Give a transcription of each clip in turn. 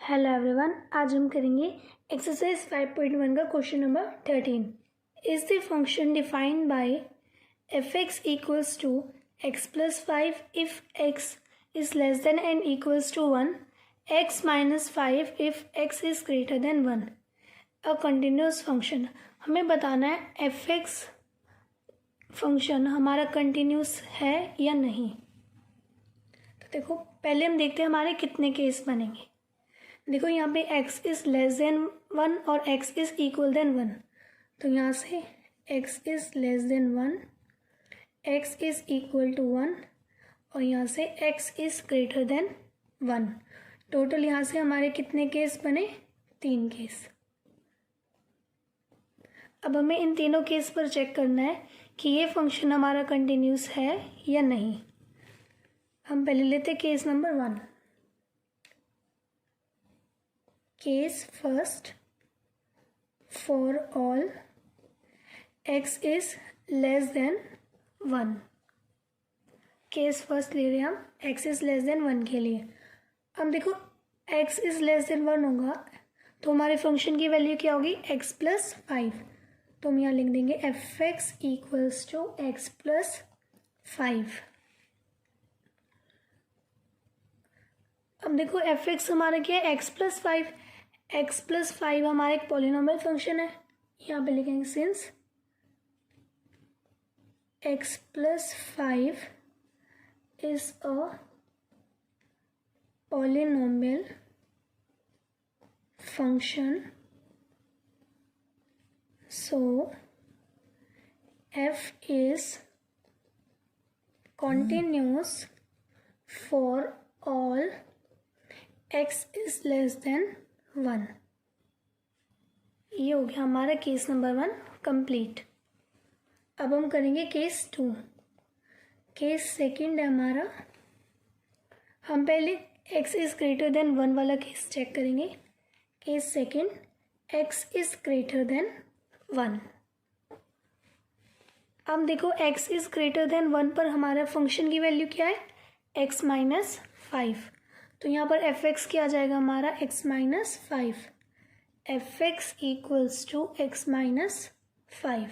Hello everyone, आज हम करेंगे एक्सरसाइज 5.1 का question number 13। Is the function defined by f x equals to x plus 5 if x is less than and equals to 1, x minus 5 if x is greater than 1। A continuous function, हमें बताना है f x function हमारा continuous है या नहीं। तो देखो, पहले हम देखते हैं हमारे कितने केस बनेंगे। देखो यहाँ पे x इज़ लेस देन 1 और x इज़ इक्वल देन 1, तो यहाँ से x is less than 1, x is equal to 1 और यहाँ से x is greater than 1। Total यहाँ से हमारे कितने केस बने? 3 केस। अब हमें इन तीनों केस पर चेक करना है कि ये फंक्शन हमारा कंटिन्यूस है या नहीं। हम पहले लेते case number 1। Case first, for all x is less than 1। Case first ले रहे हैं हम x इज़ लेस देन 1 के लिए। अब देखो x इज़ लेस देन 1 होगा तो हमारे फंक्शन की वैल्यू क्या होगी? x plus 5। तो हम यहाँ लिख देंगे f x equals to x plus 5। अब देखो एफ एक्स हमारा क्या है? x plus 5। x प्लस 5 हमारा एक पॉलिनोमियल फंक्शन है। यहाँ पे लिखेंगे since x plus 5 is a polynomial function, so f is continuous for all x is less than 1। ये हो गया हमारा केस नंबर 1 कंप्लीट। अब हम करेंगे केस 2। केस सेकंड है हमारा। हम पहले x इज़ ग्रेटर देन 1 वाला केस चेक करेंगे। Case second, x is greater than 1। अब देखो x इज़ ग्रेटर देन 1 पर हमारा फंक्शन की वैल्यू क्या है? x minus 5। तो यहाँ पर एफ एक्स क्या आ जाएगा हमारा? x minus 5। F x equals to x minus 5।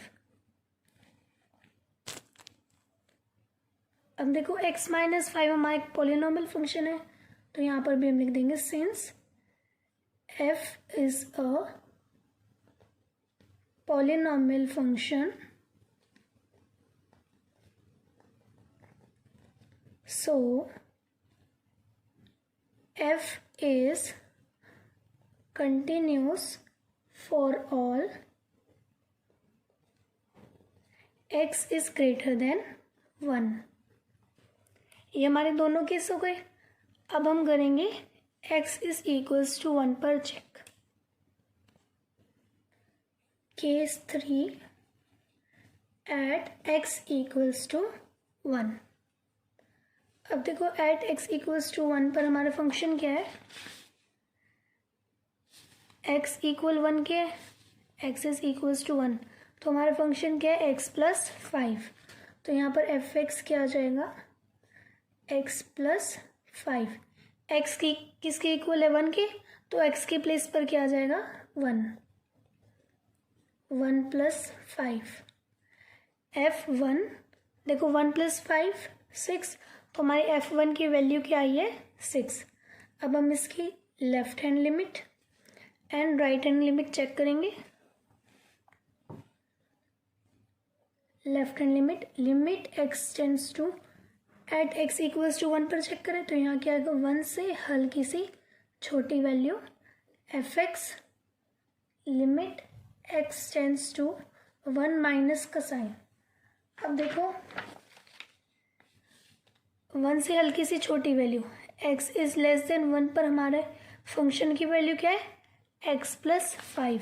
अब देखो x माइनस 5 हमारा एक पॉलिनोमियल फंक्शन है, तो यहाँ पर भी हम लिख देंगे since f is a polynomial function, so f is continuous for all x is greater than 1। ये हमारे दोनों केस हो गए। अब हम करेंगे x is equals to 1 पर check. Case 3 at x equals to 1। अब देखो एट x इक्वल्स टू 1 पर हमारा फंक्शन क्या है? x इक्वल 1 के x इज इक्वल्स टू 1, तो हमारा फंक्शन क्या है? x plus 5। तो यहाँ पर एफ एक्स क्या आ जाएगा? x plus 5। x की किसके इक्वल है? 1 के, तो x के प्लेस पर क्या आ जाएगा? 1। 1 प्लस 5 f1। देखो 1 प्लस 5 6, तो हमारी f1 की वैल्यू क्या आई है? 6। अब हम इसकी left hand limit and right hand limit check करेंगे। Left hand limit x tends to at x equals to 1 पर चेक करें, तो यहाँ क्या आएगा? 1 से हल्की सी छोटी value f x limit x tends to 1 minus का साइन। अब देखो 1 से हल्की सी छोटी value x is less than 1 पर हमारे फंक्शन की वैल्यू क्या है? x plus 5।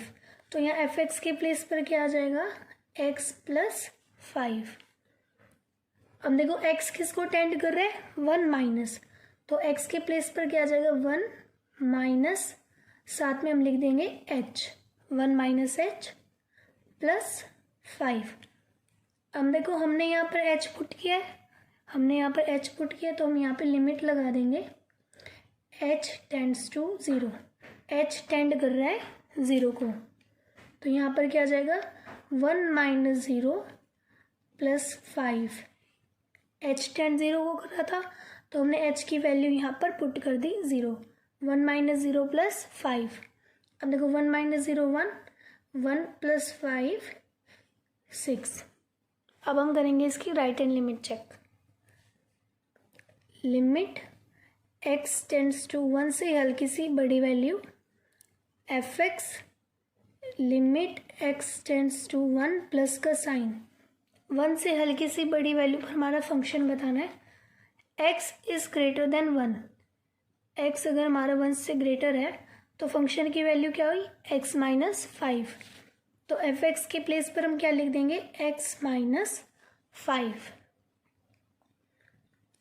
तो यहाँ एफ एक्स के प्लेस पर क्या आ जाएगा? x plus 5। अब देखो x किसको टेंड कर रहे हैं? 1 माइनस, तो x के प्लेस पर क्या आ जाएगा? 1 माइनस, साथ में हम लिख देंगे h, 1 माइनस h प्लस 5। अब देखो हमने यहाँ पर h पुट किया है, तो हम यहाँ पे लिमिट लगा देंगे h tends to 0। h tend कर रहा है 0 को, तो यहाँ पर क्या आ जाएगा 1 माइनस 0 प्लस 5। h टेंड 0 को कर रहा था तो हमने h की वैल्यू यहाँ पर पुट कर दी 0। 1 माइनस 0 प्लस 5। अब देखो 1 माइनस 0 1, 1 प्लस 5 6। अब हम करेंगे इसकी right hand limit check. Limit x tends to 1 से हल्की सी बड़ी value fx, limit x tends to 1 plus का साइन। 1 से हल्की सी बड़ी वैल्यू पर हमारा फंक्शन बताना है। x is greater than 1। x अगर हमारा 1 से ग्रेटर है तो फंक्शन की वैल्यू क्या हुई x माइनस 5। तो fx के प्लेस पर हम क्या लिख देंगे x माइनस 5।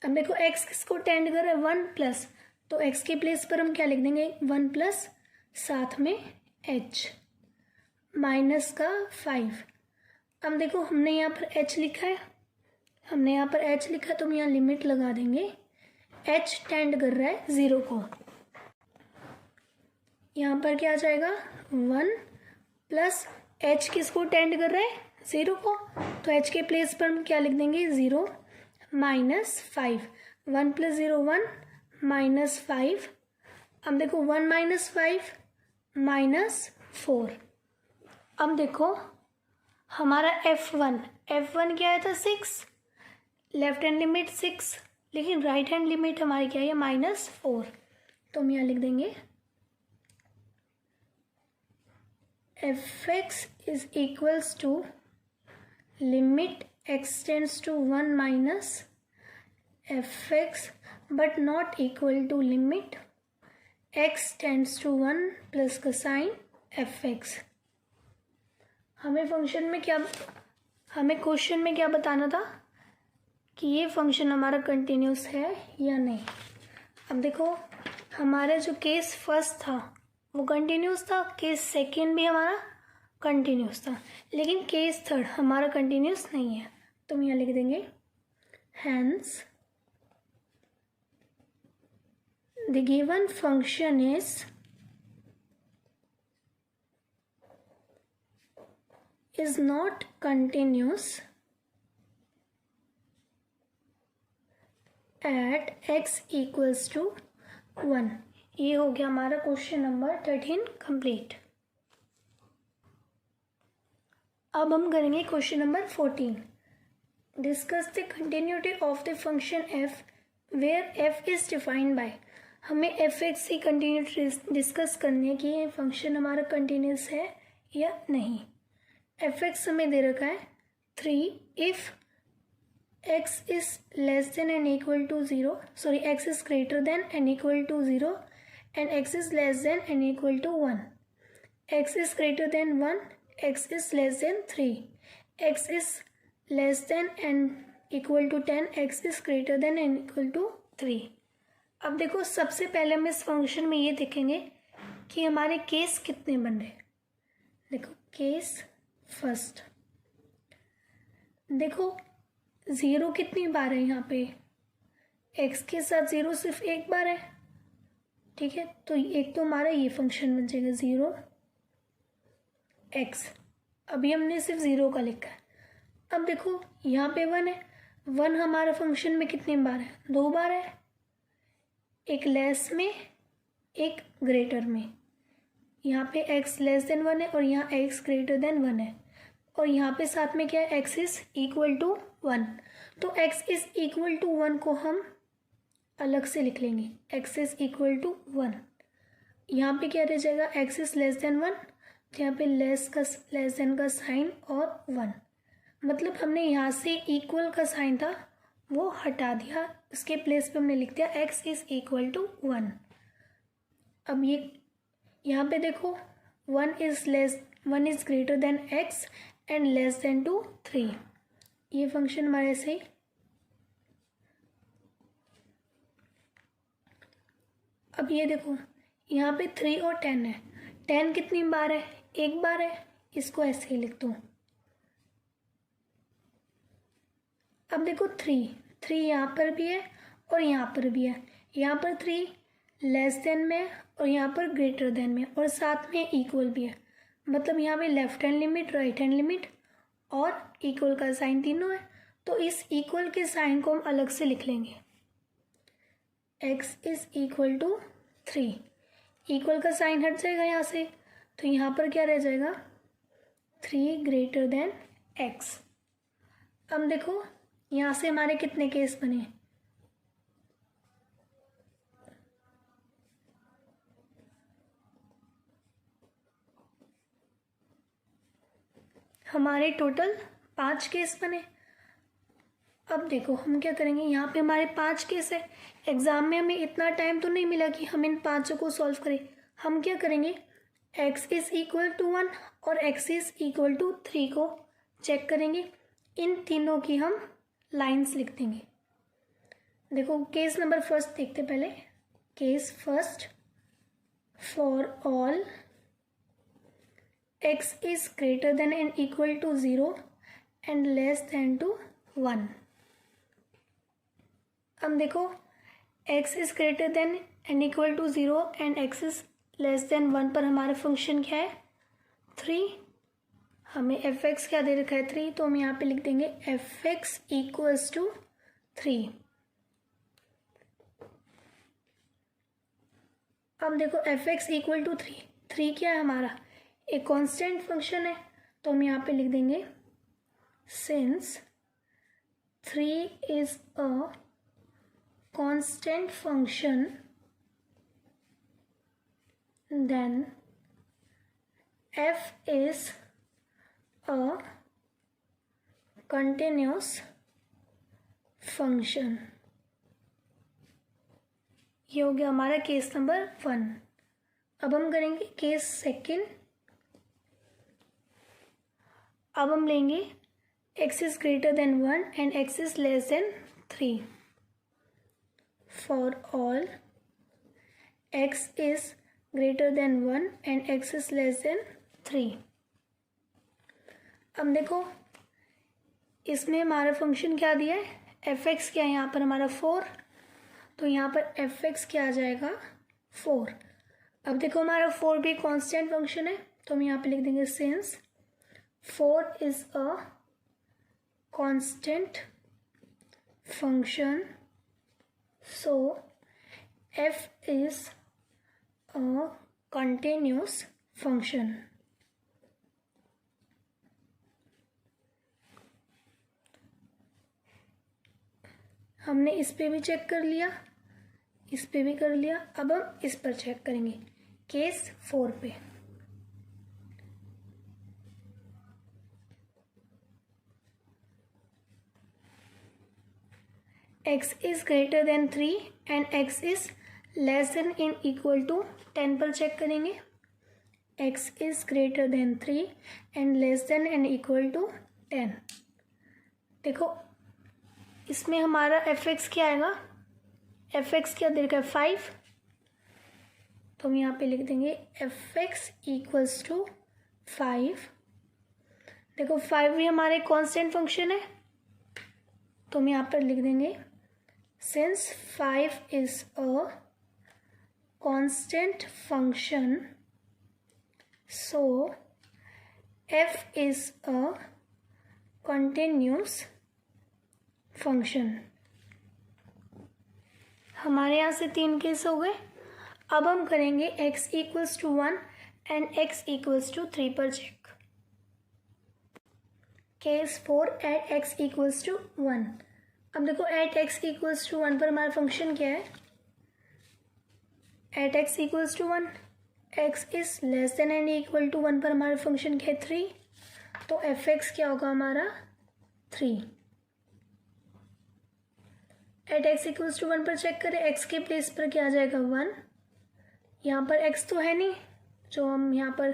अब देखो x किसको टेंड कर रहा है 1 प्लस, तो x के प्लेस पर हम क्या लिख देंगे 1 प्लस साथ में h माइनस का 5। अब देखो हमने यहाँ पर h लिखा है, हमने यहाँ पर h लिखा तो हम यहाँ लिमिट लगा देंगे। h टेंड कर रहा है 0 को, यहाँ पर क्या आ जाएगा 1 प्लस h किसको टेंड कर रहा है 0 को, तो h के प्लेस पर हम क्या लिख देंगे 0 माइनस 5। 1 plus 0 1 minus 5। अब देखो 1 माइनस 5 माइनस 4। अब देखो हमारा f1 क्या आया था 6, लेफ्ट हैंड लिमिट 6, लेकिन राइट हैंड लिमिट हमारी क्या है -4। तो हम यहाँ लिख देंगे fx is equals to limit x tends to 1 minus fx but not equal to limit x tends to 1 plus का साइन fx। हमें क्वेश्चन में क्या बताना था कि ये फंक्शन हमारा कंटिन्यूस है या नहीं। अब देखो हमारा जो केस फर्स्ट था वो कंटिन्यूस था, केस सेकेंड भी हमारा कंटिन्यूस था, लेकिन केस थर्ड हमारा कंटिन्यूस नहीं है। तो हम यहाँ लिख देंगे hence the given function is not continuous at x equals to 1। ये हो गया हमारा क्वेश्चन नंबर 13 कंप्लीट। अब हम करेंगे question number 14। Discuss the continuity of the function f where f is defined by. हमें f(x) की कंटिन्यूटी डिस्कस करनी है कि ये फंक्शन हमारा कंटिन्यूस है या नहीं। f(x) हमें दे रखा है 3 if x is less than and equal to 0, sorry x is greater than and equal to 0 and x is less than and equal to 1, x is greater than 1, x is less than 3, x is less than and equal to 10, x is greater than and equal to 3। अब देखो सबसे पहले हम इस function में ये देखेंगे कि हमारे केस कितने बन रहे। देखो केस फर्स्ट, देखो 0 कितनी बार है यहाँ पे, x के साथ 0 सिर्फ एक बार है, ठीक है। तो एक तो हमारा ये फंक्शन बन जाएगा 0x। अभी हमने सिर्फ 0 का लिखा है। अब देखो यहाँ पे 1 है, 1 हमारा फंक्शन में कितनी बार है 2 बार है, एक लेस में एक ग्रेटर में। यहाँ पे x लेस देन 1 है और यहाँ x ग्रेटर देन 1 है, और यहाँ पे साथ में क्या है x इज इक्वल टू 1। तो x इज इक्वल टू 1 को हम अलग से लिख लेंगे, x इज इक्वल टू 1। यहाँ पे क्या रह जाएगा x इज लेस देन 1, तो यहाँ पे लेस देन का साइन और 1, मतलब हमने यहाँ से इक्वल का साइन था वो हटा दिया, इसके प्लेस पे हमने लिख दिया x इज इक्वल टू 1। अब ये यहाँ पे देखो 1 is greater than x and less than to 3। ये फंक्शन हमारे से अब ये देखो यहाँ पे 3 और 10 है, 10 कितनी बार है एक बार है, इसको ऐसे ही लिख दूँ। अब देखो 3 यहाँ पर भी है और यहाँ पर भी है, यहाँ पर 3 लेस देन में और यहाँ पर ग्रेटर देन में, और साथ में इक्वल भी है। मतलब यहाँ पे left hand limit, right hand limit और इक्वल का साइन तीनों है। तो इस इक्वल के साइन को हम अलग से लिख लेंगे। x is equal to 3, equal का साइन हट जाएगा यहाँ से, तो यहाँ पर क्या रह जाएगा 3 ग्रेटर देन x। अब देखो यहाँ से हमारे कितने केस बने, हमारे टोटल 5 केस बने। अब देखो हम क्या करेंगे, यहाँ पे हमारे 5 केस है। एग्ज़ाम में हमें इतना टाइम तो नहीं मिला कि हम इन 5 को सॉल्व करें। हम क्या करेंगे, x इज़ इक्वल टू 1 और x इज़ इक्वल टू 3 को चेक करेंगे। इन तीनों की हम लाइंस लिख देंगे। देखो केस नंबर फर्स्ट देखते पहले। Case first, for all x is greater than and equal to 0 and less than to 1। अब देखो x is greater than and equal to 0 and x is less than 1 पर हमारा function क्या है 3। हमें f(x) क्या दे रखा है 3, तो हम यहाँ पे लिख देंगे f(x) इक्वल्स टू 3। अब देखो f(x) इक्वल टू 3, 3 क्या है हमारा एक कांस्टेंट फंक्शन है, तो हम यहाँ पे लिख देंगे since 3 is a constant function then f is a continuous function। ये हो गया हमारा केस नंबर 1। अब हम करेंगे केस सेकंड। अब हम लेंगे x is greater than 1 and x is less than 3। For all x is greater than 1 and x is less than 3। अब देखो इसमें हमारा फंक्शन क्या दिया है f(x) क्या है यहाँ पर हमारा 4, तो यहाँ पर f(x) क्या आ जाएगा 4। अब देखो हमारा 4 भी कांस्टेंट फंक्शन है, तो हम यहाँ पे लिख देंगे since 4 is a constant function so f is a continuous function. हमने इस पे भी चेक कर लिया, इस पे भी कर लिया। अब हम इस पर चेक करेंगे केस 4 पे। x is greater than 3 and x is less than in equal to 10 पर चेक करेंगे। x is greater than 3 and less than and equal to 10। देखो इसमें हमारा f(x) क्या आएगा, f(x) क्या दे रखा है 5, तो हम यहाँ पे लिख देंगे f(x) इक्वल्स टू 5। देखो 5 भी हमारे कांस्टेंट फंक्शन है, तो हम यहाँ पर लिख देंगे since 5 is a constant function so f is a continuous function. हमारे यहाँ से 3 केस हो गए। अब हम करेंगे x equals to 1 and x equals to 3 पर check. Case 4 at x equals to 1। अब देखो एट x इक्वल्स टू 1 पर हमारा फंक्शन क्या है at x equals to 1, x is less than and equal to 1 पर हमारा फंक्शन क्या है 3, तो f(x) क्या होगा हमारा 3। एट x इक्वल्स टू 1 पर चेक करें, x के प्लेस पर क्या आ जाएगा 1। यहाँ पर x तो है नहीं, जो हम यहाँ पर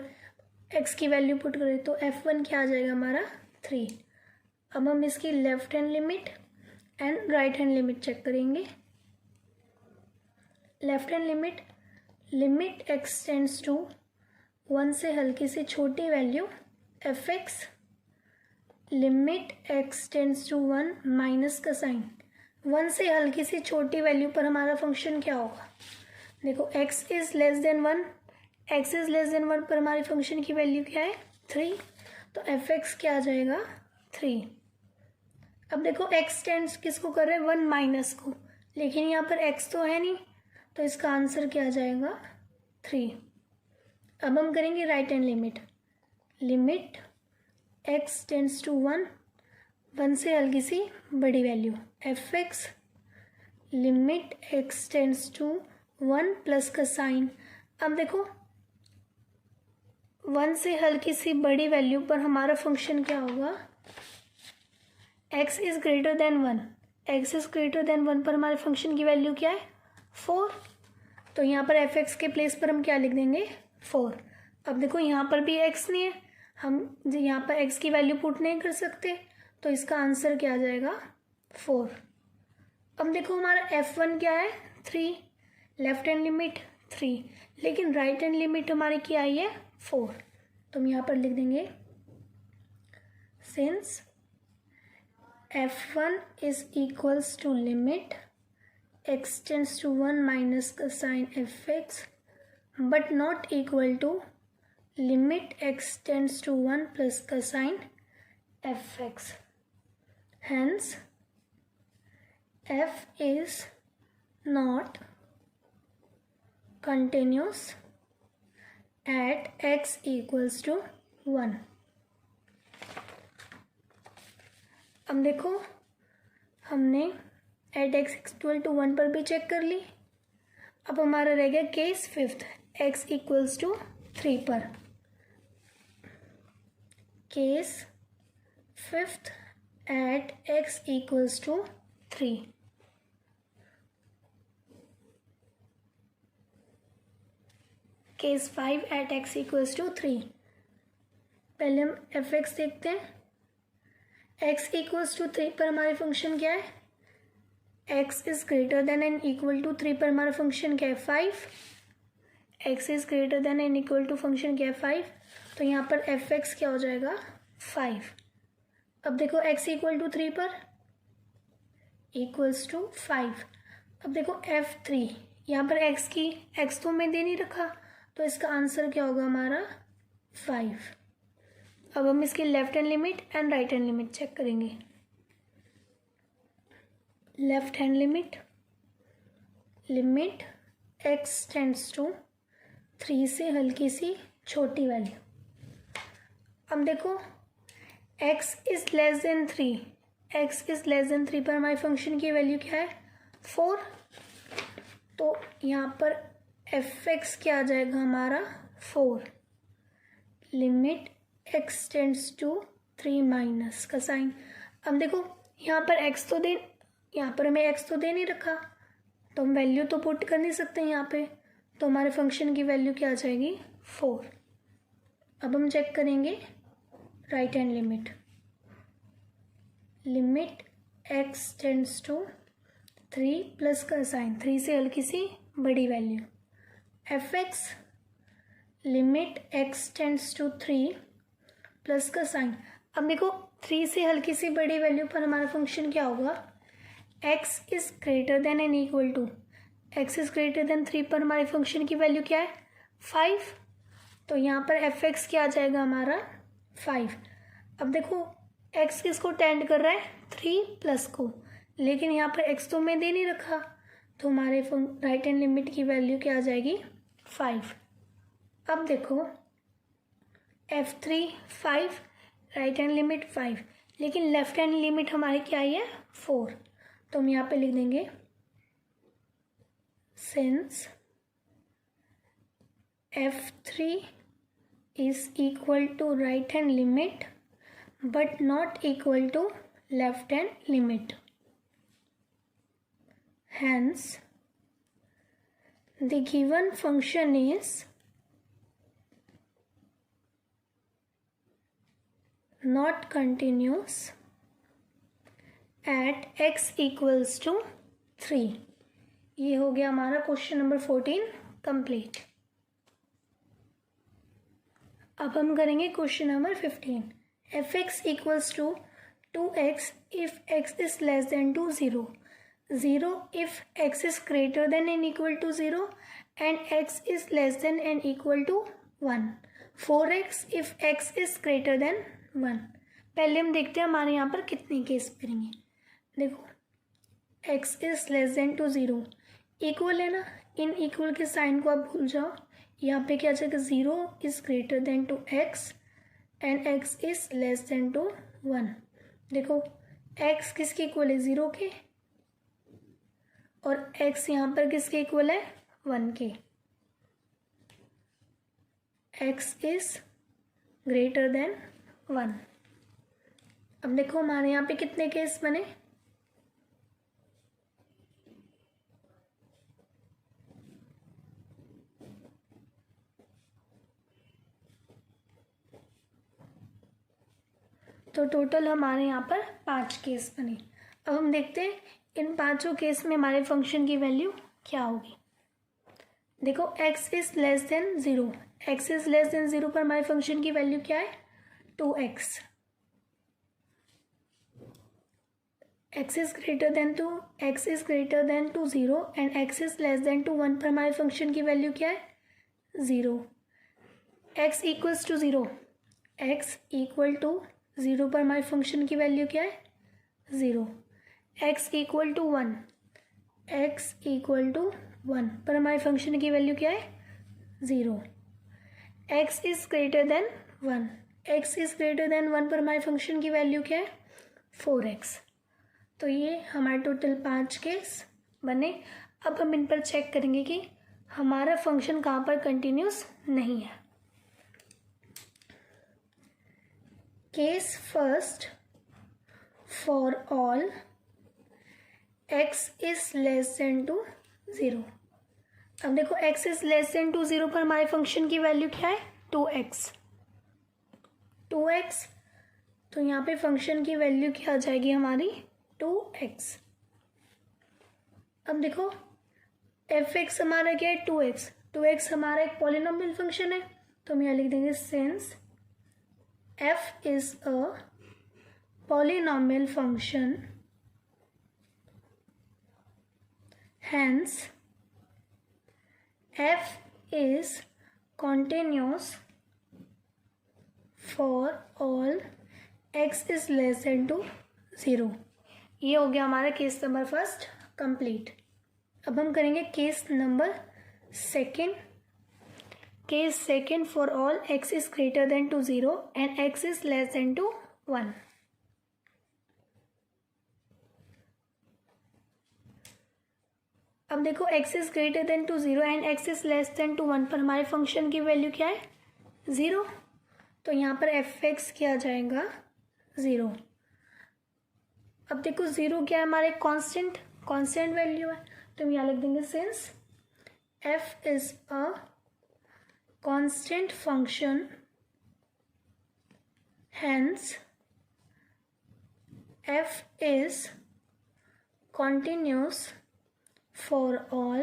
x की वैल्यू पुट करें, तो f(1) क्या आ जाएगा हमारा 3। अब हम इसकी left hand limit and right hand limit check करेंगे। Left hand limit, limit x tends to 1 से हल्की सी छोटी value f(x), limit x tends to 1 minus का साइन, 1 से हल्की सी छोटी वैल्यू पर हमारा फंक्शन क्या होगा देखो x is less than 1, x is less than 1 पर हमारी फंक्शन की वैल्यू क्या है 3, तो f(x) क्या आ जाएगा 3। अब देखो x टेंड्स किसको कर रहे हैं 1 माइनस को, लेकिन यहाँ पर x तो है नहीं, तो इसका आंसर क्या आ जाएगा 3। अब हम करेंगे right hand limit, limit x tends to 1, 1 से हल्की सी बड़ी value f(x), limit x tends to 1 plus का साइन। अब देखो 1 से हल्की सी बड़ी वैल्यू पर हमारा फंक्शन क्या होगा, x is greater than 1, x is greater than 1 पर हमारे फंक्शन की वैल्यू क्या है 4, तो यहाँ पर f(x) के प्लेस पर हम क्या लिख देंगे 4। अब देखो यहाँ पर भी x नहीं है, हम यहाँ पर x की वैल्यू पुट नहीं कर सकते, तो इसका आंसर क्या आ जाएगा 4। अब देखो हमारा f1 क्या है 3, लेफ्ट हैंड लिमिट 3, लेकिन राइट हैंड लिमिट हमारी क्या आई है 4, तो हम यहाँ पर लिख देंगे since f1 is equals to limit x tends to 1 minus का sign f(x) but not equal to limit x tends to 1 plus का sign f(x), hence f is not continuous at x equals to 1। अब देखो हमने eight x equal to 1 पर भी check कर ली। अब हमारा रह गया case 5th, x equals to 3 पर। Case 5th at x equals to 3। Case 5 at x equals to 3। पहले हम f(x) देखते हैं। x इक्वल्स टू 3 पर हमारी फंक्शन क्या है, x is greater than and equal to 3 पर हमारा फंक्शन क्या है 5, x is greater than and equal to function क्या है 5, तो यहाँ पर f(x) क्या हो जाएगा 5। अब देखो x इक्वल टू 3 पर इक्वल्स टू 5। अब देखो f3, यहाँ पर x तो मैं दे नहीं रखा, तो इसका आंसर क्या होगा हमारा 5। अब हम इसकी left hand limit and right hand limit check करेंगे। Left hand limit, limit x tends to 3 से हल्की सी छोटी वैल्यू। अब देखो x is less than 3, x is less than 3 पर हमारी फंक्शन की वैल्यू क्या है 4, तो यहाँ पर f(x) क्या आ जाएगा हमारा 4। Limit x tends to 3 minus का साइन। अब देखो यहाँ पर यहाँ पर हमें x तो दे नहीं रखा, तो हम वैल्यू तो पुट कर नहीं सकते यहाँ पे, तो हमारे फंक्शन की वैल्यू क्या आ जाएगी 4। अब हम चेक करेंगे right hand limit. Limit x tends to 3 plus का साइन, 3 से हल्की सी बड़ी value f(x), limit x tends to 3 plus का साइन। अब देखो 3 से हल्की सी बड़ी वैल्यू पर हमारा फंक्शन क्या होगा, x is greater than and equal to, x is greater than 3 पर हमारे फंक्शन की वैल्यू क्या है 5, तो यहाँ पर f(x) क्या आ जाएगा हमारा 5। अब देखो x किसको टेंड कर रहा है 3 प्लस को, लेकिन यहाँ पर x तो मैं दे नहीं रखा, तो हमारे राइट हैंड लिमिट की वैल्यू क्या आ जाएगी 5। अब देखो f3 5, राइट हैंड लिमिट 5, लेकिन लेफ्ट हैंड लिमिट हमारी क्या आई है 4, तो हम यहाँ पे लिख देंगे since f3 is equal to right hand limit but not equal to left hand limit, hence the given function is not continuous at x equals to 3। ये हो गया हमारा क्वेश्चन नंबर 14 कंप्लीट। अब हम करेंगे question number 15। f(x) equals to 2x if x is less than 2 0, 0 if x is greater than and equal to 0 and x is less than and equal to 1. 4x if x is greater than 1. पहले हम देखते हैं हमारे यहाँ पर कितने case करेंगे. देखो x is less than to 0, equal है ना, इन इक्वल के साइन को आप भूल जाओ. यहाँ पे क्या जाएगा, 0 is greater than to x and x is less than to 1. देखो x किसके इक्वल है, 0 के, और x यहाँ पर किसके इक्वल है, 1 के. x is greater than 1. अब देखो हमारे यहाँ पे कितने केस बने, तो टोटल हमारे यहाँ पर 5 केस बने. अब हम देखते हैं इन पांचों केस में हमारे फंक्शन की वैल्यू क्या होगी. देखो x is less then 0, x is less then 0 पर हमारे फंक्शन की वैल्यू क्या है, 2x. x is greater than 2, x is greater than to 0 and x is less than to 1 पर हमारे फंक्शन की वैल्यू क्या है, 0. x equals to 0, x equal to 0 पर हमारे फंक्शन की वैल्यू क्या है, 0. x equal to 1, x equal to 1 पर हमारे फंक्शन की वैल्यू क्या है, 0. x is greater than 1, x is greater than 1 पर हमारे फंक्शन की वैल्यू क्या है, 4x. तो ये हमारे टोटल 5 केस बने. अब हम इन पर चेक करेंगे कि हमारा फंक्शन कहाँ पर कंटिन्यूस नहीं है. Case first, for all x is less than to 0. अब देखो x is less than to 0 पर हमारे फंक्शन की वैल्यू क्या है, 2x. 2x, तो यहाँ पे फंक्शन की वैल्यू क्या आ जाएगी हमारी, 2x. अब देखो fx हमारा क्या है, 2x. 2x हमारा एक पॉलिनोमियल फंक्शन है, तो हम यहाँ लिख देंगे since f is a polynomial function, hence f is continuous for all x is less than to 0. ये हो गया हमारा केस नंबर फर्स्ट कंप्लीट. अब हम करेंगे case number second. Case second, for all x is greater than to 0 and x is less than to 1. अब देखो x is greater than to 0 and x is less than to 1 पर हमारे function की value क्या है, 0. तो यहाँ पर fx क्या आ जाएगा, 0. अब देखो 0 क्या है, हमारे कांस्टेंट वैल्यू है, तो हम यहाँ लिख देंगे since f is a constant function, hence f is continuous for all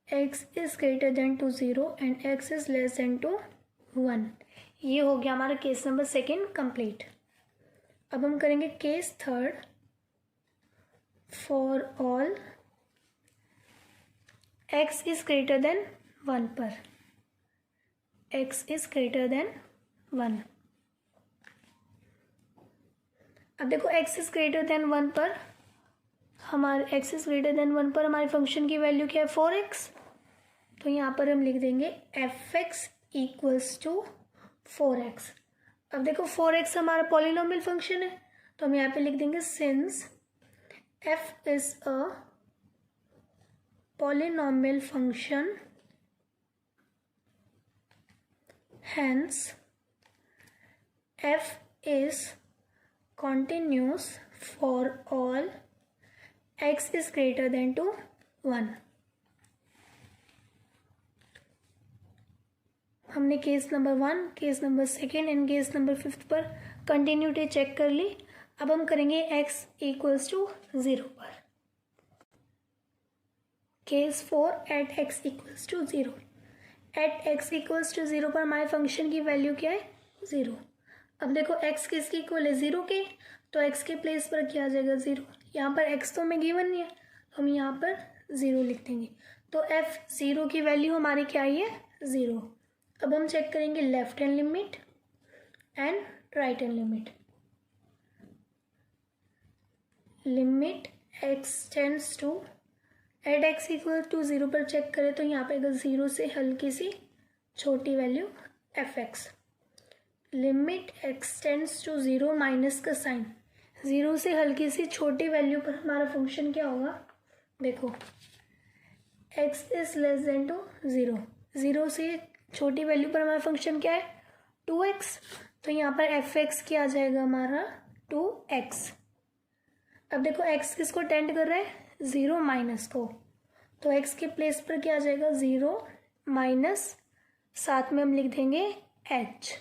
x is greater than to 0 and x is less than to 1. ये हो गया हमारा केस नंबर सेकेंड कंप्लीट. अब हम करेंगे case third, for all x is greater than 1 पर. x is greater than 1. अब देखो x is greater than 1 पर हमारे x इज ग्रेटर देन 1 पर हमारे फंक्शन की वैल्यू क्या है, 4x. तो यहाँ पर हम लिख देंगे fx इक्वल्स टू 4x. अब देखो 4x हमारा पॉलिनोमियल फंक्शन है, तो हम यहाँ पे लिख देंगे since f is a polynomial function, hence f is continuous for all x is greater than to 1. हमने case number 1, case number second and case number 5 पर कंटिन्यूटी चेक कर ली. अब हम करेंगे x इक्वल्स टू 0 पर. Case 4, at x equals to 0. At x equals to 0 पर हमारे function की वैल्यू क्या है, 0. अब देखो x किसकी इक्वल है, 0 के, तो x के प्लेस पर क्या आ जाएगा, 0. यहाँ पर x तो हमें गिवन नहीं है, तो हम यहाँ पर 0 लिख देंगे. तो एफ ज़ीरो की वैल्यू हमारी क्या आई है, ज़ीरो। अब हम चेक करेंगे left hand limit and right hand limit. Limit x tends to, at x equal to zero पर चेक करें तो यहाँ पे अगर ज़ीरो से हल्की सी छोटी value f x. Limit x tends to zero minus का साइन, ज़ीरो से हल्की सी छोटी वैल्यू पर हमारा फंक्शन क्या होगा, देखो x is less than to zero, zero से छोटी वैल्यू पर हमारा फंक्शन क्या है, 2x। तो यहाँ पर एफ एक्स क्या आ जाएगा हमारा 2x। अब देखो x किसको टेंड कर रहा है, ज़ीरो माइनस को, तो x के प्लेस पर क्या आ जाएगा, ज़ीरो माइनस, साथ में हम लिख देंगे h।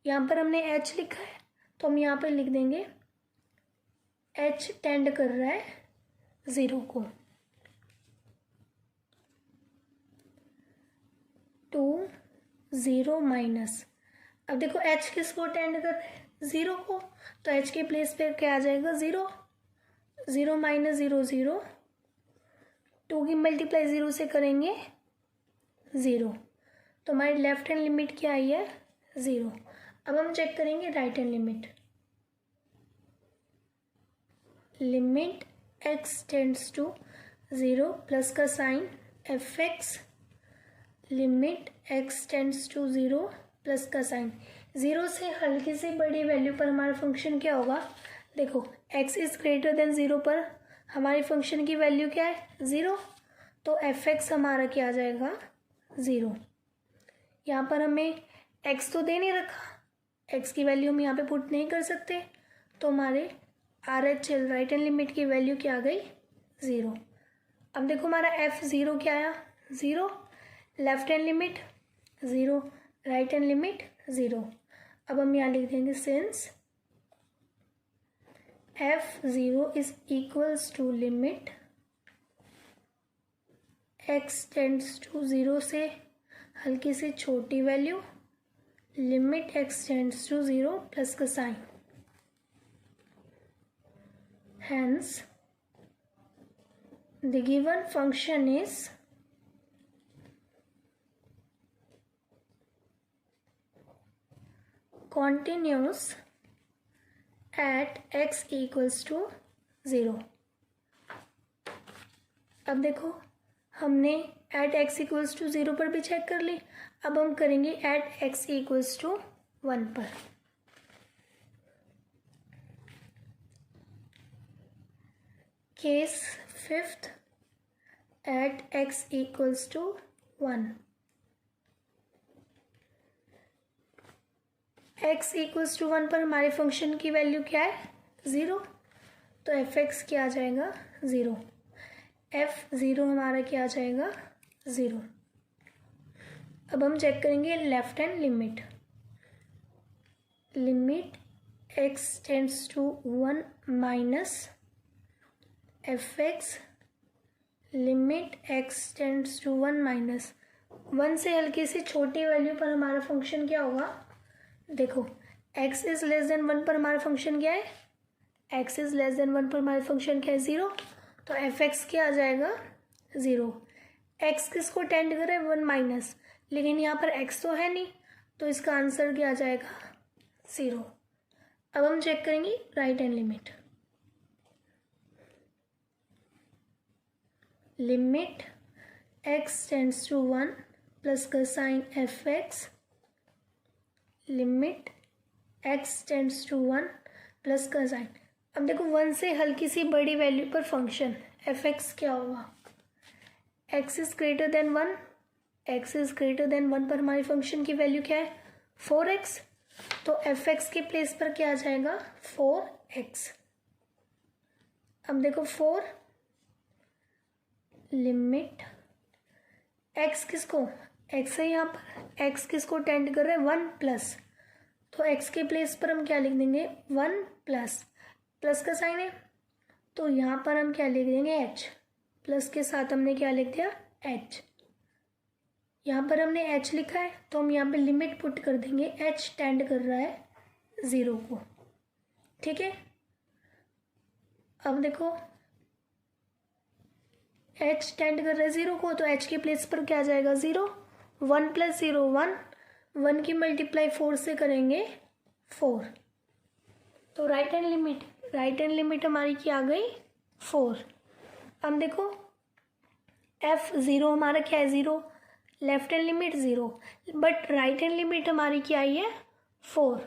यहाँ पर हमने h लिखा है तो हम यहाँ पर लिख देंगे h टेंड कर रहा है ज़ीरो को, 2 ज़ीरो माइनस। अब देखो h किसको टेंड कर रहा है, ज़ीरो को, तो h के प्लेस पे क्या आ जाएगा, zero, zero minus zero zero, 2 की मल्टीप्लाई ज़ीरो से करेंगे ज़ीरो, तो हमारी लेफ्ट हैंड लिमिट क्या आई है, ज़ीरो। अब हम चेक करेंगे right hand limit. Limit x tends to zero plus का sign f x, limit x tends to zero plus का साइन, ज़ीरो से हल्की सी बड़ी वैल्यू पर हमारा फंक्शन क्या होगा, देखो x is greater than zero पर हमारी फंक्शन की वैल्यू क्या है, ज़ीरो, तो एफ एक्स हमारा क्या आ जाएगा, ज़ीरो। यहाँ पर हमें x तो दे नहीं रखा, x की वैल्यू हम यहाँ पे पुट नहीं कर सकते, तो हमारे R H L right hand limit की वैल्यू क्या आ गई, ज़ीरो। अब देखो हमारा एफ ज़ीरो क्या आया, zero, left hand limit zero, right hand limit zero. अब हम यहाँ लिख देंगे since f zero is equals to limit x tends to zero से हल्की सी छोटी value, limit x tends to zero plus का sign, hence the given function is continuous at x equals to zero. अब देखो हमने at x equals to zero पर भी चेक कर ली, अब हम करेंगे at x equals to one पर। Case fifth at x equals to one. x equals to one पर हमारे फंक्शन की वैल्यू क्या है, ज़ीरो, तो एफ एक्स क्या आ जाएगा, ज़ीरो, एफ ज़ीरो हमारा क्या आ जाएगा, ज़ीरो। अब हम चेक करेंगे left hand limit. Limit x tends to one minus f x, limit x tends to one minus, one से हल्की सी छोटी वैल्यू पर हमारा फंक्शन क्या होगा, देखो x is less then one पर हमारा फंक्शन क्या है, x is less then one पर हमारा फंक्शन क्या है, ज़ीरो, तो एफ एक्स क्या आ जाएगा, ज़ीरो। x किसको टेंड कर रहा है, वन माइनस, लेकिन यहाँ पर x तो है नहीं, तो इसका आंसर क्या आ जाएगा, ज़ीरो। अब हम चेक करेंगे right hand limit. Limit x tends to one plus का sign f x, limit x tends to one plus का साइन। अब देखो वन से हल्की सी बड़ी वैल्यू पर फंक्शन एफ एक्स क्या होगा, x is greater then one, x is greater then one पर हमारी फंक्शन की वैल्यू क्या है, 4x, तो एफ एक्स के प्लेस पर क्या आ जाएगा, 4x। अब देखो 4 लिमिट x किसको, x है यहाँ पर, x किसको टेंड कर रहे हैं, वन प्लस, तो x के प्लेस पर हम क्या लिख देंगे, वन प्लस, प्लस का साइन है तो यहाँ पर हम क्या लिख देंगे, h, प्लस के साथ हमने क्या लिख दिया, h। यहाँ पर हमने h लिखा है तो हम यहाँ पे लिमिट पुट कर देंगे, h टेंड कर रहा है ज़ीरो को, ठीक है। अब देखो एच टेंड कर रहा है ज़ीरो को, तो एच की प्लेस पर क्या आ जाएगा 0, 1 + 0 1, 1 की मल्टीप्लाई 4 से करेंगे 4, तो राइट हैंड लिमिट हमारी क्या आ गई 4। अब देखो f0 हमारा क्या है 0, left hand limit 0, but right hand limit हमारी क्या आई है 4,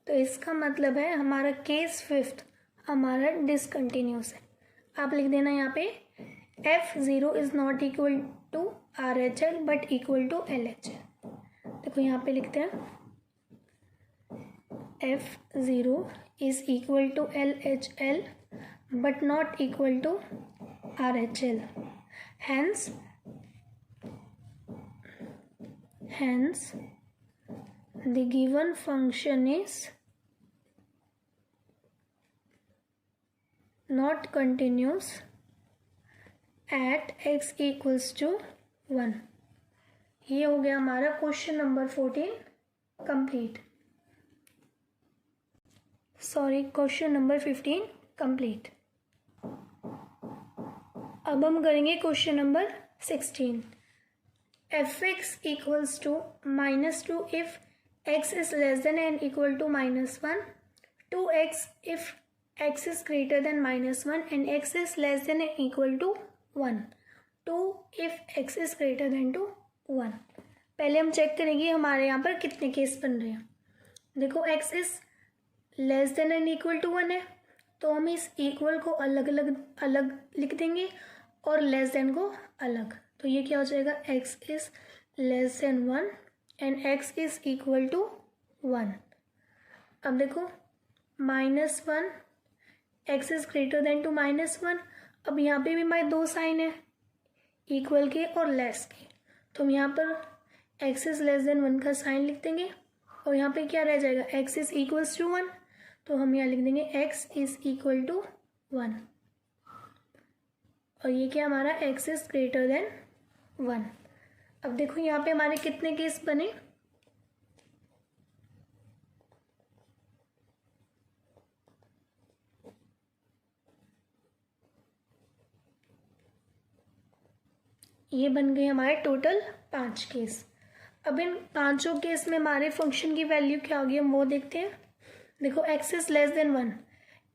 तो इसका मतलब है हमारा केस फिफ्थ हमारा डिसकंटिन्यूस है। आप लिख देना यहाँ पे f0 is not equal to RHL but equal to LHL। देखो यहाँ पे लिखते हैं f0 is equal to LHL but not equal to RHL. Hence the given function is not continuous at x equals to 1। ये हो गया हमारा question number 14 complete, sorry question number 15 complete. अब हम करेंगे question number 16। fx equals to -2 if x is less than and equal to -1, 2x if x is greater than -1 and x is less than and equal to 1, 2 if x is greater than to 1। पहले हम check करेंगे हमारे यहाँ पर कितने case बन रहे हैं। देखो x is less than and equal to 1 है, तो हम इस इक्वल को अलग लिख देंगे और लेस देन को अलग, तो ये क्या हो जाएगा x is less than 1 and x is equal to 1। अब देखो -1 x is greater than to -1, अब यहाँ पे भी हमारे दो साइन है इक्वल के और लेस के, तो हम यहाँ पर x इज लेस देन 1 का साइन लिख देंगे और यहाँ पे क्या रह जाएगा x इज इक्वल्स टू 1, तो हम यहाँ लिख देंगे x इज इक्वल टू 1 और ये क्या हमारा x इज ग्रेटर देन 1। अब देखो यहाँ पे हमारे कितने केस बने, ये बन गए हमारे टोटल 5 केस। अब इन पांचों केस में हमारे फंक्शन की वैल्यू क्या होगी हम वो देखते हैं। देखो x is less than 1,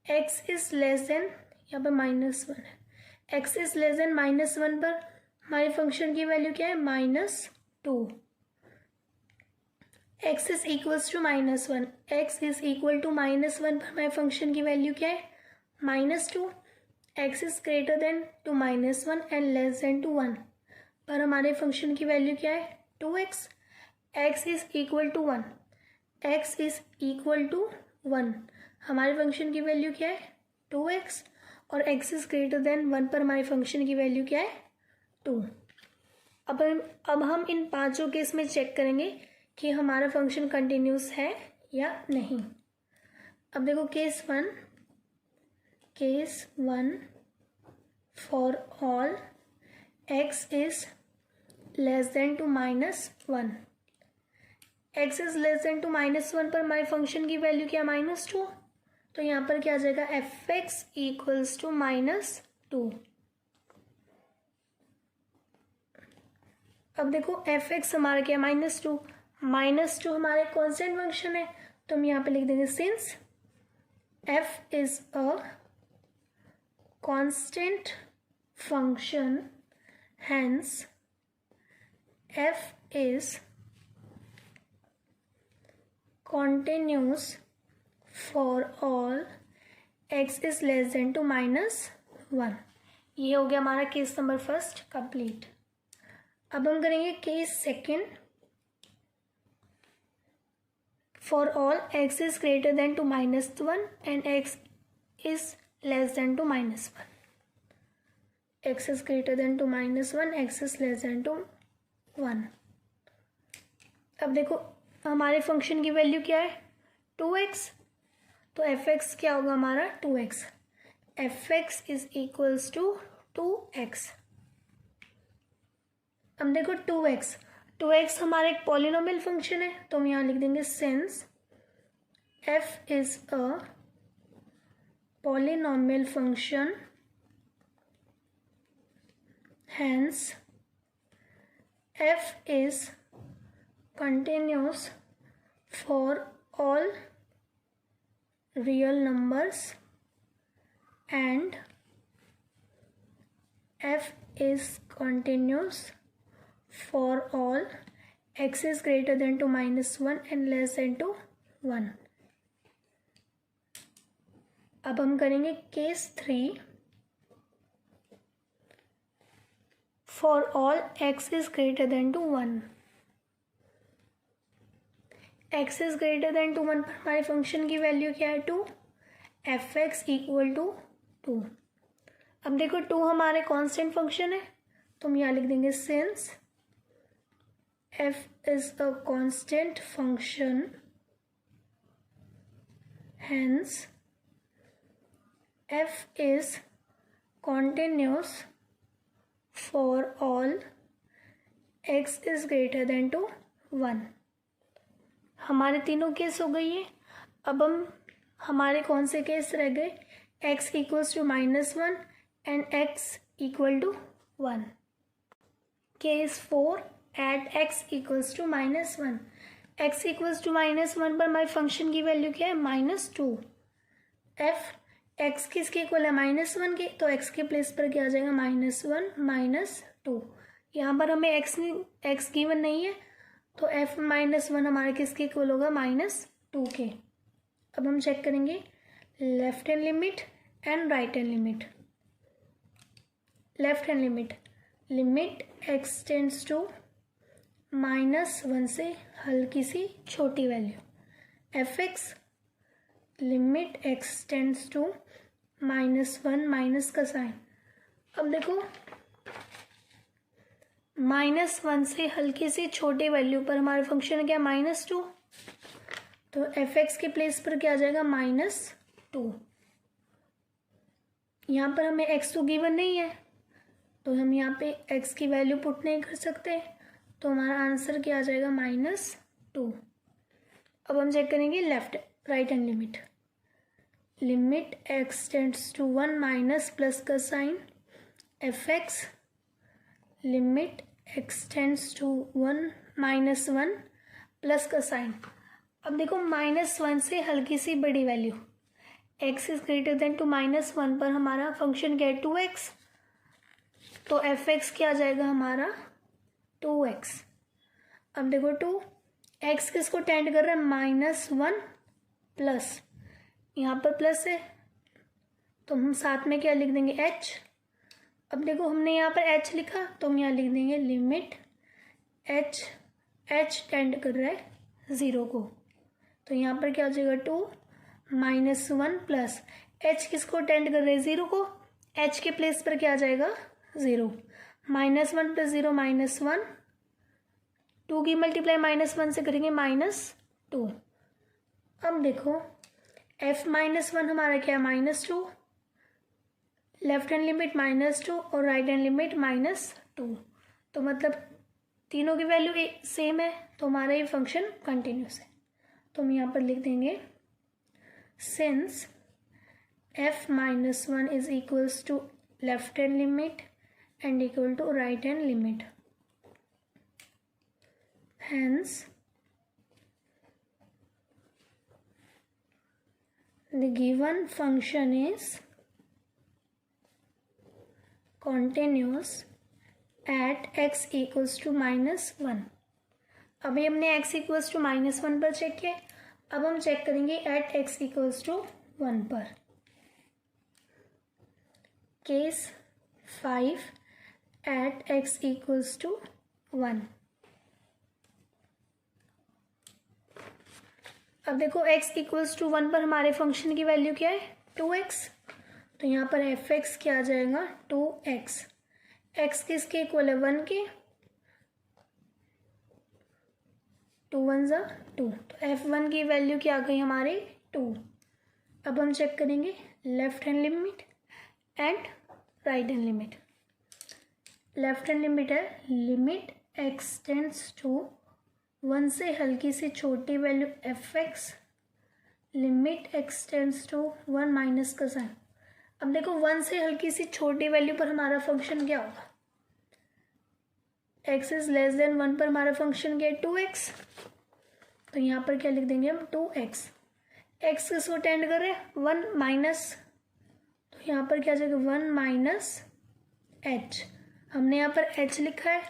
x is less then यहाँ पे -1 है, x इज लेस देन -1 पर हमारे फंक्शन की वैल्यू क्या है -2, x is equals to -1, x is equal to -1 पर हमारे फंक्शन की वैल्यू क्या है -2, x is greater than to -1 and less than to 1 पर हमारे फंक्शन की वैल्यू क्या है 2x, x is equal to 1, x is equal to 1 हमारे फंक्शन की वैल्यू क्या है 2x और x इज ग्रेटर देन 1 पर हमारे फंक्शन की वैल्यू क्या है 2। अब हम इन पांचों केस में चेक करेंगे कि हमारा फंक्शन कंटिन्यूस है या नहीं। अब देखो case one for all x is less than to -1, x is less than to -1 पर हमारे फंक्शन की वैल्यू क्या -2, तो यहाँ पर क्या आ जाएगा fx इक्वल्स टू -2। अब देखो fx हमारा क्या -2 हमारे कांस्टेंट फंक्शन है, तो हम यहाँ पे लिख देंगे since f is a constant function hence f is continuous for all x is less than to -1। ये हो गया हमारा केस नंबर फर्स्ट कंप्लीट। अब हम करेंगे case second for all x is greater than to -1 and x is less than to -1, x is greater than to -1, x is less than to 1। अब देखो हमारे फंक्शन की वैल्यू क्या है 2x, तो fx क्या होगा हमारा 2x, fx is equals to 2x। अब देखो 2x हमारा एक पॉलिनोमियल फंक्शन है, तो हम यहाँ लिख देंगे since f is a polynomial function hence f is continuous for all real numbers and f is continuous for all x is greater than to -1 and less than to 1. अब हम करेंगे case 3. For all x is greater than to 1. x is greater than to 1 पर हमारे function की value क्या है 2. fx equal to 2. अब देखो 2 हमारे कांस्टेंट फंक्शन है तो हम यहाँ लिख देंगे since f is a constant function hence f is continuous for all x is greater than to 1. हमारे तीनों केस हो गई है. अब हम हमारे कौन से केस रह गए x equals to -1 and x equal to 1. Case 4 at x equals to -1. x equals to -1 पर हमारे फंक्शन की वैल्यू क्या है -2. f x किसके इक्वल है -1 के तो x के प्लेस पर क्या आ जाएगा -1 -2. यहाँ पर हमें x गिवन नहीं है तो f -1 हमारे किसके इक्वल होगा -2 के. अब हम चेक करेंगे left hand limit and right hand limit. Left hand limit x tends to -1 से हल्की सी छोटी value fx limit x tends to -1 minus का साइन. अब देखो -1 से हल्की सी छोटी वैल्यू पर हमारा फंक्शन क्या -2 तो fx के प्लेस पर क्या आ जाएगा -2. यहाँ पर हमें x तो गिवन नहीं है तो हम यहाँ पे x की वैल्यू पुट नहीं कर सकते तो हमारा आंसर क्या आ जाएगा -2. अब हम चेक करेंगे right hand limit x tends to 1 minus plus का sign fx limit x tends to 1 -1 plus का साइन. अब देखो -1 से हल्की सी बड़ी value x is greater than to -1 पर हमारा फंक्शन क्या है 2x तो fx क्या आ जाएगा हमारा 2x. अब देखो 2x किसको टेंड कर रहा है -1 प्लस यहाँ पर प्लस है तो हम साथ में क्या लिख देंगे h. अब देखो हमने यहाँ पर h लिखा तो हम यहाँ लिख देंगे लिमिट h टेंड कर रहा है 0 को तो यहाँ पर क्या हो जाएगा 2 -1 प्लस h किसको टेंड कर रहे हैं 0 को h के प्लेस पर क्या आ जाएगा 0 -1 प्लस 0 -1 2 की मल्टीप्लाई -1 से करेंगे -2. अब देखो f -1 हमारा क्या है -2 लेफ्ट हैंड लिमिट -2 और राइट हैंड लिमिट -2 तो मतलब तीनों की वैल्यू सेम है तो हमारा ये फंक्शन कंटिन्यूस है. तो हम यहाँ पर लिख देंगे since f -1 is equals to left hand limit and equal to right hand limit hence the given function is continuous at x equals to -1. अभी हमने x equals to -1 पर चेक किया. अब हम चेक करेंगे at x equals to 1 पर. Case 5 at x equals to 1. अब देखो x इक्वल्स टू 1 पर हमारे फंक्शन की वैल्यू क्या है 2x तो यहाँ पर fx क्या आ जाएगा 2x. x किसके इक्वल है 1 के 2 1 ज़ा 2 तो f1 की वैल्यू क्या आ गई हमारी 2. अब हम चेक करेंगे left hand limit and right hand limit. Left hand limit है लिमिट x टेंड्स टू 1 से हल्की सी छोटी value fx limit x tends to 1 minus का साइन. अब देखो 1 से हल्की सी छोटी वैल्यू पर हमारा फंक्शन क्या होगा x इज लेस देन 1 पर हमारा फंक्शन क्या है 2x, तो यहाँ पर क्या लिख देंगे हम 2x। x किसको टेंड कर रहे हैं 1 माइनस, तो यहाँ पर क्या जाएगा 1 माइनस h। हमने यहाँ पर h लिखा है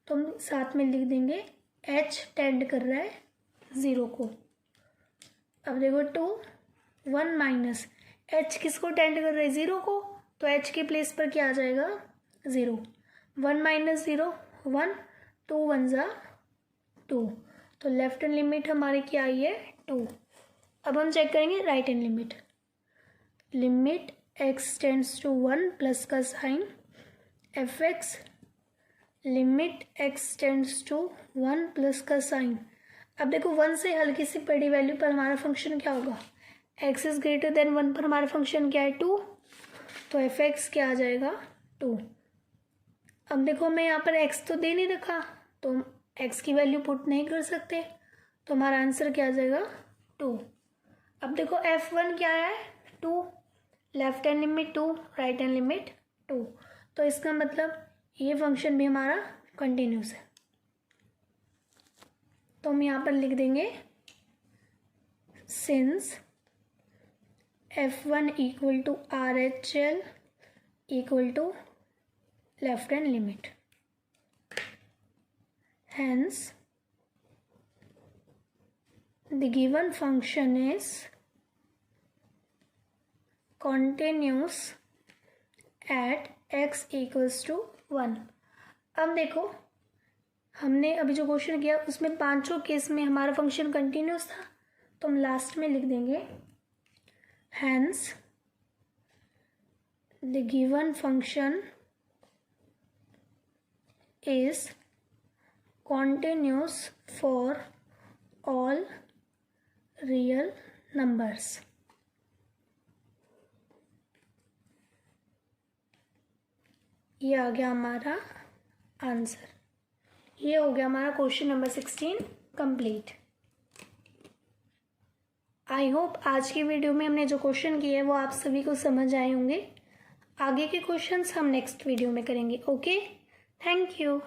तो हम साथ में लिख देंगे h टेंड कर रहा है 0 को। अब देखो 2 1 माइनस h किसको टेंड कर रहा है 0 को, तो h के प्लेस पर क्या आ जाएगा 0। 1 माइनस 0 1, 2 1 ज़ा 2, तो लेफ्ट हैंड लिमिट हमारी क्या आई है 2। अब हम चेक करेंगे right hand limit. Limit x tends to 1 plus का sign fx, limit x tends to 1 plus का साइन। अब देखो 1 से हल्की सी बड़ी वैल्यू पर हमारा फंक्शन क्या होगा, x इज ग्रेटर देन 1 पर हमारा फंक्शन क्या है 2, तो fx क्या आ जाएगा 2। अब देखो मैं यहाँ पर x तो दे नहीं रखा, तो x की वैल्यू पुट नहीं कर सकते, तो हमारा आंसर क्या आ जाएगा 2। अब देखो f1 क्या है 2, left hand limit 2, right hand limit 2, तो इसका मतलब ये फंक्शन भी हमारा कंटिन्यूस है। तो हम यहाँ पर लिख देंगे since f1 equal to RHL equal to left hand limit, hence the given function is continuous at x equals to 1। अब देखो हमने अभी जो क्वेश्चन किया उसमें पांचों केस में हमारा फंक्शन कंटिन्यूस था, तो हम लास्ट में लिख देंगे hence the given function is continuous for all real numbers। ये आ गया हमारा आंसर। ये हो गया हमारा question number 16 complete. I hope आज की वीडियो में हमने जो क्वेश्चन किए हैं वो आप सभी को समझ आए होंगे। आगे के क्वेश्चंस हम नेक्स्ट वीडियो में करेंगे। Okay, thank you.